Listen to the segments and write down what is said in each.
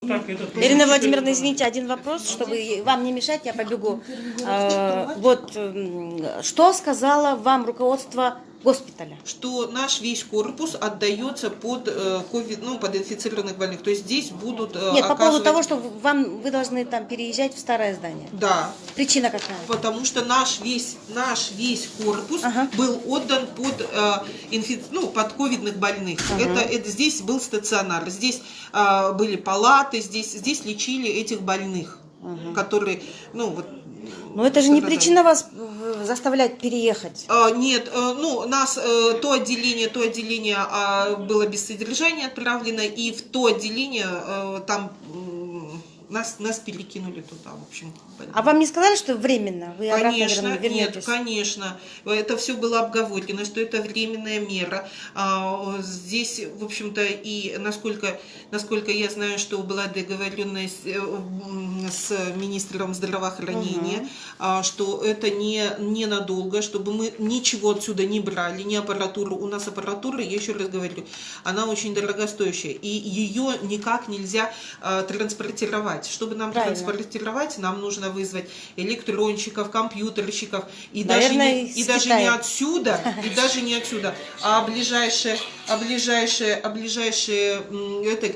Ирина Владимировна, извините, один вопрос, чтобы вам не мешать, я побегу. Вот, что сказала вам руководство госпиталя? Что наш весь корпус отдается под ковид, ну, под инфицированных больных. То есть здесь будут Нет, по поводу того, что вы должны там переезжать в старое здание. Да. Причина какая? Потому что наш весь корпус был отдан под, под ковидных больных. Это здесь был стационар, здесь были палаты, здесь лечили этих больных, которые, Но это же не причина вас заставлять переехать. Нет, нас то отделение было без содержания отправлено, и в то отделение там нас перекинули туда, в общем. А вам не сказали, что временно? Вы Конечно, обратно вернетесь? нет, конечно. Это все было обговорено, что это временная мера. Здесь, в общем-то, и насколько я знаю, что была договоренность с министром здравоохранения, что это не надолго, чтобы мы ничего отсюда не брали, ни аппаратуру. У нас аппаратура, я еще раз говорю, она очень дорогостоящая, и ее никак нельзя транспортировать. Чтобы нам транспортировать, нам нужно вызвать электронщиков, компьютерщиков, и даже не отсюда, а ближайшее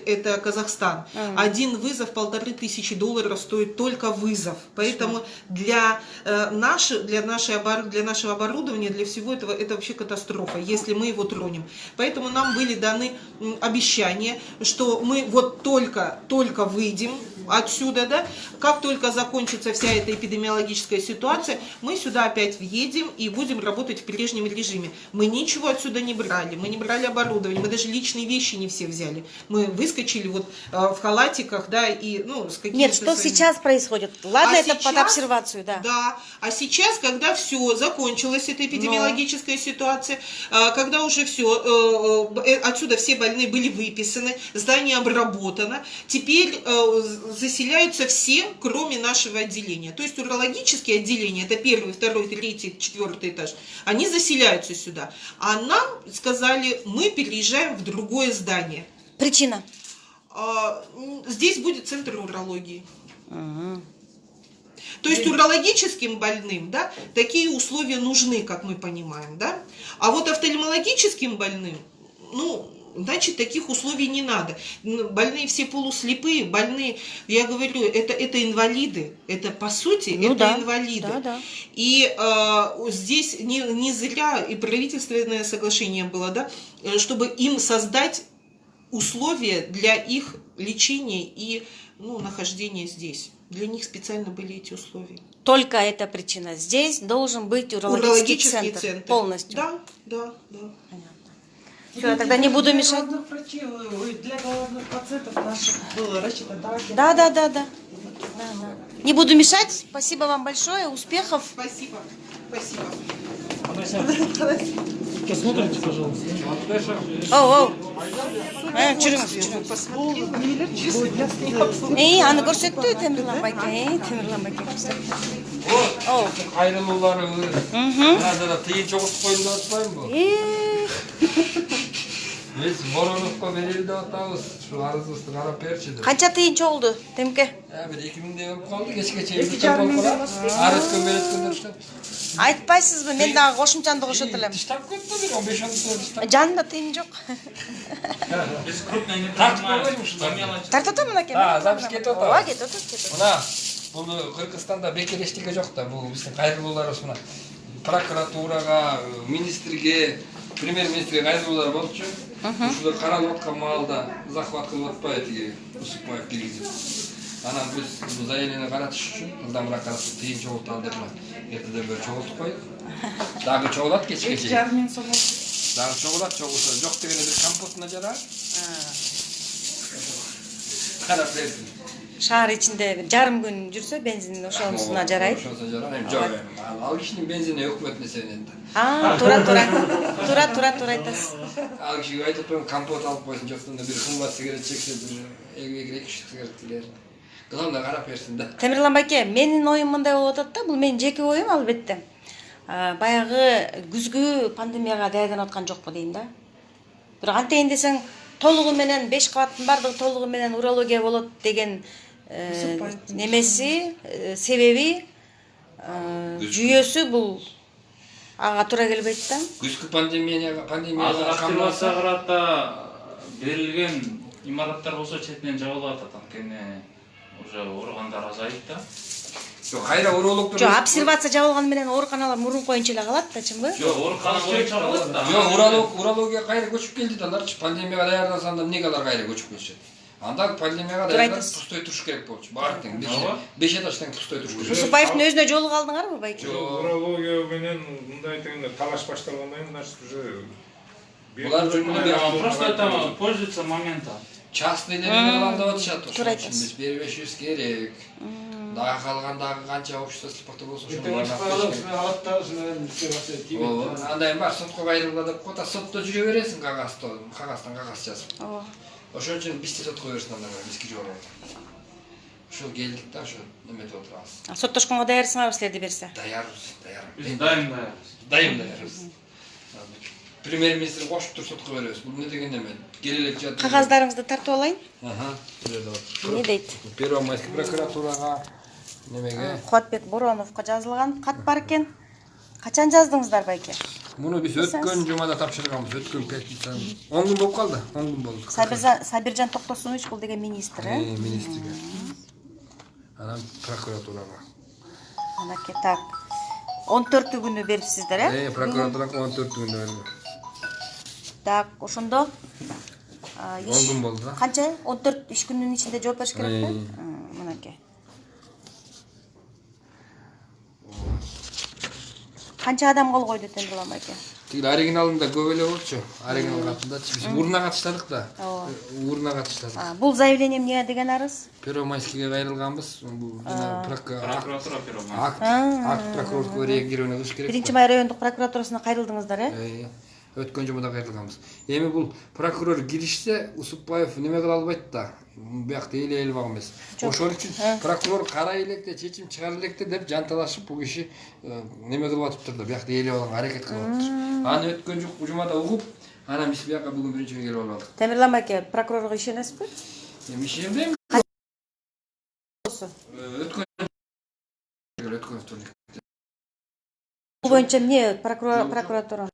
это Казахстан. Один вызов $1500 стоит только вызов. Поэтому для нашего оборудования, для всего этого, это вообще катастрофа, если мы его тронем. Поэтому нам были даны обещания, что мы вот только выйдем отсюда, да, как только закончится вся эта эпидемиологическая ситуация, мы сюда опять въедем и будем работать в прежнем режиме. Мы ничего отсюда не брали, мы не брали оборудование, мы даже личные вещи не все взяли. Мы выскочили вот в халатиках, да, и, с какими-то... Нет, что сейчас происходит? Ладно, это под обсервацию, да. Да, а сейчас, когда все, закончилась эта эпидемиологическая ситуация, когда уже все, отсюда все больные были выписаны, здание обработано, теперь заселяются все, кроме нашего отделения. То есть урологические отделения, это 1, 2, 3, 4 этаж, они заселяются сюда. А нам сказали, мы переезжаем в другое здание. Причина? Здесь будет центр урологии. То есть урологическим больным, да, такие условия нужны, как мы понимаем, да. А вот офтальмологическим больным, значит, таких условий не надо. Больные все полуслепые, больные, я говорю, это инвалиды, это по сути, инвалиды. Да. И здесь не зря и правительственное соглашение было, да, чтобы им создать условия для их лечения и нахождения здесь. Для них специально были эти условия. Только эта причина. Здесь должен быть урологический центр. Полностью. Да. Понятно. Все, я тогда не буду мешать. Для головных пациентов наших было рассчитано. Да. Не буду мешать. Спасибо вам большое. Успехов. Спасибо. Посмотрите, пожалуйста. Оу. Жүріңіз. Аны көрсетті, Темірлан Байке. Оу. Қайрылулары назара тыйын чоғыртып қойын деп атпайын бұл. Біз Вороновқа берелі деп атабыз. Шу арызыбызды қарап берші деп. Қанша тыйын чоғылды, Темке? Бір 2000-де болып қалды, кешке чейін болып қалды. Арызкөн береткендер үштеп. Айтпайсыз ба, мен дағы қошымчанды қошытылым. Тыштап кетті бір 15-16 тыштап. Жанында тыйын жоқ. Без крупной не Тартып қоймайсың шыда. Тартату мына кен. Запись кетіп отыр. Ооба, кетіп. Мына бұл Қырғызстанда бекер ештеңе жоқ та. Бұл біздің қайрылуларымыз мына прокуратураға, министрге, премьер-министрге қайрылулар болып жүр. Ушуда қаралып отқан малда захват қылып отпайды, Усупбаев киргизип. Анан біз заявление қаратыш үшін, жылдамырақ қаратып тыйын чоғыртып ал деп ертеде бір чоғыртып қойдық. Дағы чоғылады кешке чейін. Жармен соғылды. Дағы чоғылады, чоғылса жоқ дегенде бір компостына жарар. Қарап берсін. Шаар ичинде жарым күн жүрсө бензин ошонусуна жарайт. Ошонусуна жарар. Жок, ал кишинин бензини өкмөт несенен да. Тура айтасыз. Ал кишиге айтып коюн, компот алып койсун, жоктонда бир кымбат сигарет чексе, эки сигарет тилер. Главное карап берсин да. Темирлан Байке, менин оюм мындай болуп атат да, бул менин жеке оюм албетте. Баягы күзгү пандемияга даярданып аткан жокпу дейм да. Бирок антейин десең, толугу менен 5 кабаттын бардыгы толугу менен урология болот деген немеси себеби жүйөсү бул ага туура келбейт да. Күзгү пандемияга Азыр активация карата берилген имараттар болсо четинен жабылып атат. Анткени уже ооругандар азайып да. Жок, кайра урологдор. Жок, обсервация жабылганы менен ооруканалар мурун коюнча эле калат да, чынбы? Жок, оорукана боюнча калат да. Жок, урология кайра көчүп келди да, аларчы пандемияга даярдансанда эмнеге алар кайра көчүп келишет? Анда пандемияга даярданып пустой туруш керек болчу. Баары тең 5 этаж тең пустой туруш керек. Усупаевдин өзүнө жолугуп алдыңарбы, байке? Урология менен мындай дегенде талаш башталгандан кийин уже Булар Просто это пользуется моментом. частный немелерди деп атышат. Туура айтасыз. Биз бербешибиз керек. Дагы калгандагы канча общество сыпакта болсо ошону андай бар, сотко кайрылган деп коет, сотто жүрө бересиң кагаздан кагаз жазып. Ооба. Ошон үчүн биз де сотко берсин анда биз кирип алып. Ошол келдик да, ошо неметип отурабыз. Соттошконго даярсыңарбы силерди берсе? Даярбыз. Биз дайындайбыз. Даярбыз. Премьер-министр кошуп туруп сотко беребиз. Бул эмне деген эме? Келелек жатат. Кагаздарыңызды тартып алайын. Ага. Не дейт? Первомайский прокуратурага немеге? Кубатбек Бороновго жазылган кат бар экен. Качан жаздыңыздар, байке? Муну биз өткөн жумада тапшырганбыз, өткөн пятница. 10 күн болуп калды, 10 күн болду. Сабиржан Токтосунович бул деген министр, Министрге. Анан прокуратурага. Анаке так. 14-күнү берипсиздер, Прокуратурага 14 күндө берди. Так, ошондо 10 күн болду да. канча? 14 иш күнүнүн ичинде жооп бериш керек да? Мынакей. Канча адам кол койду Темирлан байке? Тигил оригиналында көп эле болчу. Оригинал катындачы биз урна катыштадык да. Урна катыштадык. Бул заявление эмне деген арыз? Первомайскийге кайрылганбыз. Бул жана Прокуратура первомайский. акт прокурордук реагирование кылыш керек. 1-май райондук прокуратурасына кайрылдыңыздар, Өткөн жумада кайрылганбыз. Эми бул прокурор киришсе, Усупбаев неме кыла албайт да. Биякта эле албак эмес. Ошол үчүн прокурор карай электе, чечим чыгара электе деп жанталашып бул киши неме кылып атыптыр да, биякта эле алганга аракет кылып атыптыр. Аны өткөн жумада угуп, анан биз бияка бүгүн биринчи күнү келип алдык. Темирлан байке, прокурорго ишенесизби? Эми ишенбейм. Өткөн Бул боюнча эмне прокуратура